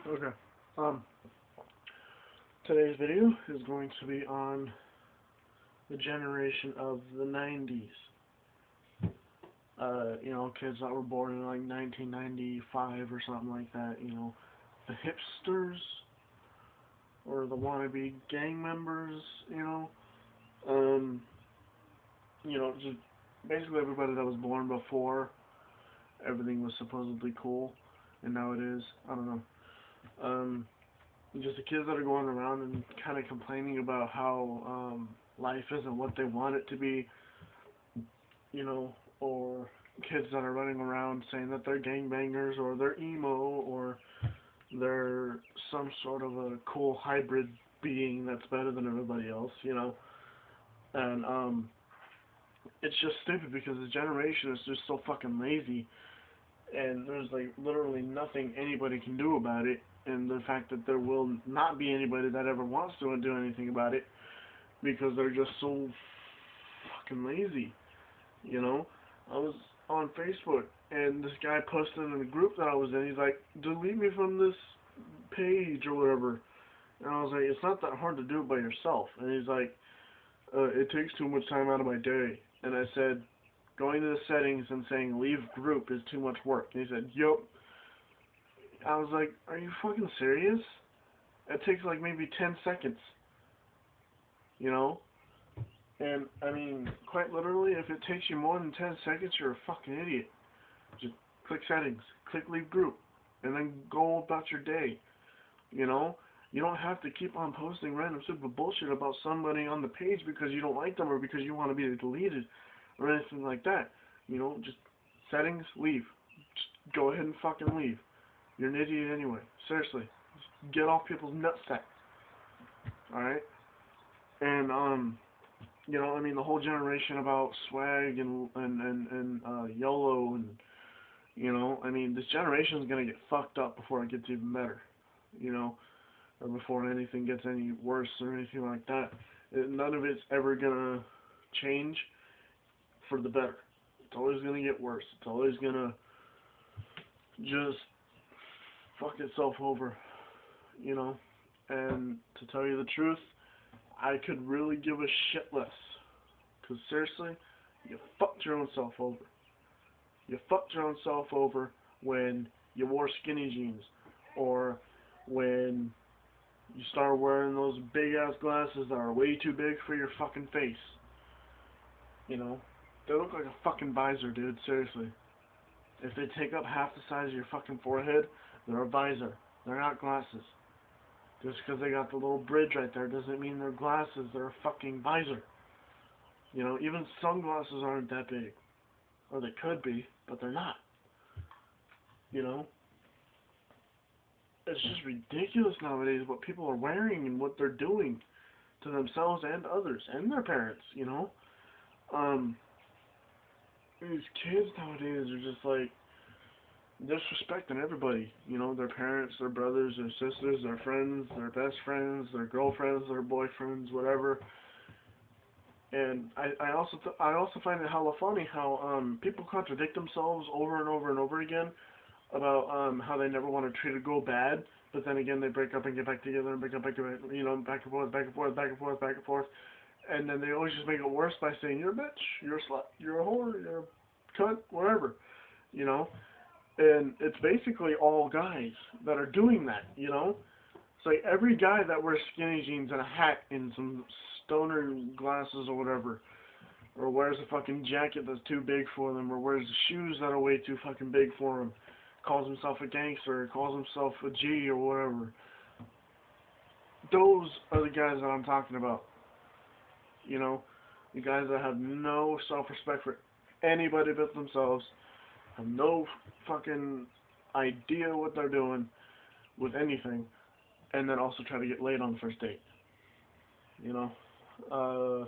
Okay. Um, Today's video is going to be on the generation of the 90s. Kids that were born in like 1995 or something like that. The hipsters or the wannabe gang members. Um, just basically everybody that was born before everything was supposedly cool, and now it is. I don't know. Um, just the kids that are going around and kind of complaining about how life isn't what they want it to be, or kids that are running around saying that they're gangbangers or they're emo or they're some sort of a cool hybrid being that's better than everybody else. And it's just stupid because the generation is just so fucking lazy, and there's like literally nothing anybody can do about it. And the fact that there will not be anybody that ever wants to do anything about it because they're just so fucking lazy. You know, I was on Facebook and this guy posted in the group that I was in. He's like, "Delete me from this page or whatever." And I was like, "It's not that hard to do it by yourself." And he's like, "It takes too much time out of my day." And I said, "Going to the settings and saying leave group is too much work." And he said, "Yup." I was like, "Are you fucking serious? It takes like maybe 10 seconds, you know?" And I mean, quite literally, if it takes you more than 10 seconds, you're a fucking idiot. Just click settings, click leave group, and then go about your day, you know? You don't have to keep on posting random stupid bullshit about somebody on the page because you don't like them or because you want to be deleted or anything like that. Just settings, leave. Just go ahead and fucking leave. You're an idiot anyway. Seriously. Just get off people's nutsack. Alright? And, the whole generation about swag and YOLO and, this generation is going to get fucked up before it gets even better, or before anything gets any worse or anything like that. None of it's ever going to change for the better. It's always going to get worse. It's always going to just fuck itself over, you know? And to tell you the truth, I could really give a shit less. Because seriously, you fucked your own self over. You fucked your own self over when you wore skinny jeans, or when you start wearing those big ass glasses that are way too big for your fucking face. They look like a fucking visor, dude, seriously. If they take up half the size of your fucking forehead, they're a visor. They're not glasses. Just because they got the little bridge right there doesn't mean they're glasses. They're a fucking visor. Even sunglasses aren't that big. Or they could be, but they're not. You know? It's just ridiculous nowadays what people are wearing and what they're doing to themselves and others and their parents. Um, these kids nowadays are just like disrespecting everybody. Their parents, their brothers, their sisters, their friends, their best friends, their girlfriends, their boyfriends, whatever. And I also find it hella funny how people contradict themselves over and over and over again about how they never want to treat a girl bad, but then again they break up and get back together and break up, back to back and forth, back and forth, back and forth, back and forth, and then they always just make it worse by saying you're a bitch, you're a slut, you're a whore, you're a cunt, whatever, you know. And it's basically all guys that are doing that. It's like every guy that wears skinny jeans and a hat and some stoner glasses or whatever, or wears a fucking jacket that's too big for them, or wears shoes that are way too fucking big for him, calls himself a gangster, or calls himself a G or whatever. Those are the guys that I'm talking about. You know, the guys that have no self-respect for anybody but themselves, have no fucking idea what they're doing with anything, and then also try to get laid on the first date. You know, uh,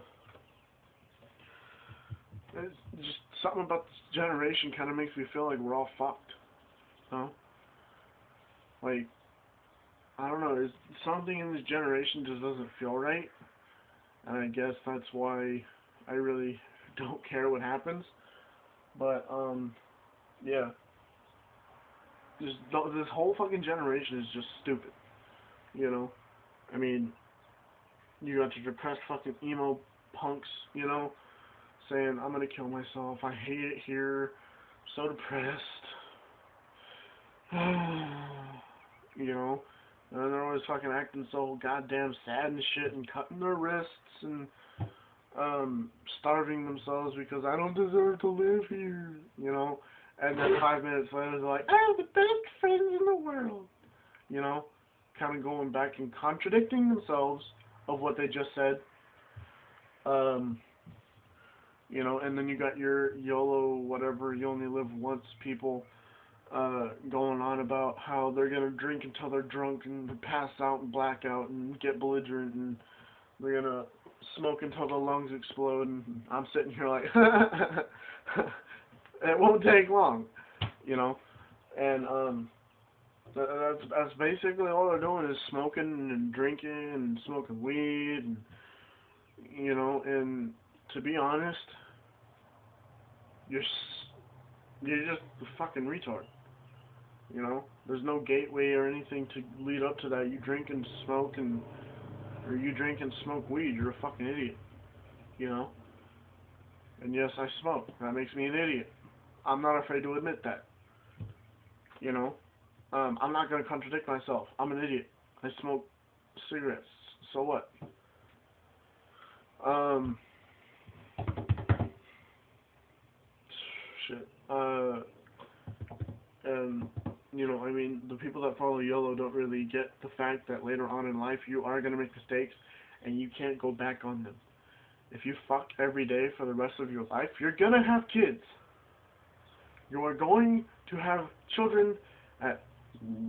it's just something about this generation kind of makes me feel like we're all fucked. You know, like I don't know, is something in this generation just doesn't feel right, and I guess that's why I really don't care what happens. But yeah, this whole fucking generation is just stupid. You know, I mean, you got your depressed fucking emo punks, you know, saying I'm gonna kill myself. I hate it here. I'm so depressed. You know, and they're always fucking acting so goddamn sad and shit, and cutting their wrists and starving themselves because I don't deserve to live here, you know. And then 5 minutes later, they're like, I have the best friends in the world, you know, kind of going back and contradicting themselves of what they just said. You know, and then you got your YOLO, whatever, you only live once people going on about how they're going to drink until they're drunk and pass out and black out and get belligerent, and they're going to smoke until the lungs explode, and I'm sitting here like, it won't take long, you know, and that's basically all they're doing is smoking and drinking and smoking weed, and, you know, and to be honest, you're just a fucking retard. You know, there's no gateway or anything to lead up to that. You drink and smoke or you drink and smoke weed, you're a fucking idiot. You know? And yes, I smoke. That makes me an idiot. I'm not afraid to admit that. You know? I'm not gonna contradict myself. I'm an idiot. I smoke cigarettes. So what? Shit. And you know, I mean, the people that follow YOLO don't really get the fact that later on in life you are going to make mistakes and you can't go back on them. If you fuck every day for the rest of your life, you're going to have kids. You are going to have children at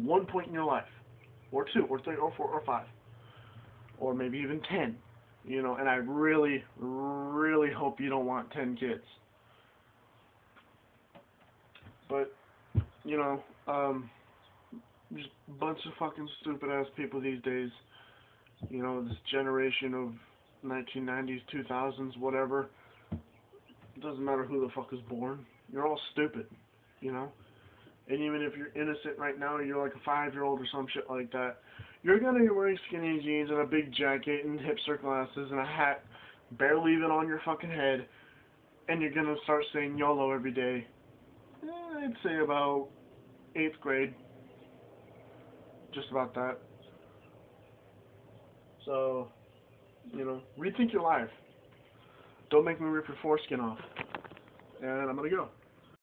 one point in your life, or 2, or 3, or 4, or 5, or maybe even 10. You know, and I really, really hope you don't want 10 kids. But, you know, just a bunch of fucking stupid ass people these days. You know, this generation of 1990s, 2000s, whatever. It doesn't matter who the fuck is born. You're all stupid, you know? And even if you're innocent right now, you're like a 5-year-old or some shit like that, you're gonna be wearing skinny jeans and a big jacket and hipster glasses and a hat barely even on your fucking head, and you're gonna start saying YOLO every day. I'd say about 8th grade. Just about that. So, you know, rethink your life. Don't make me rip your foreskin off. And I'm gonna go.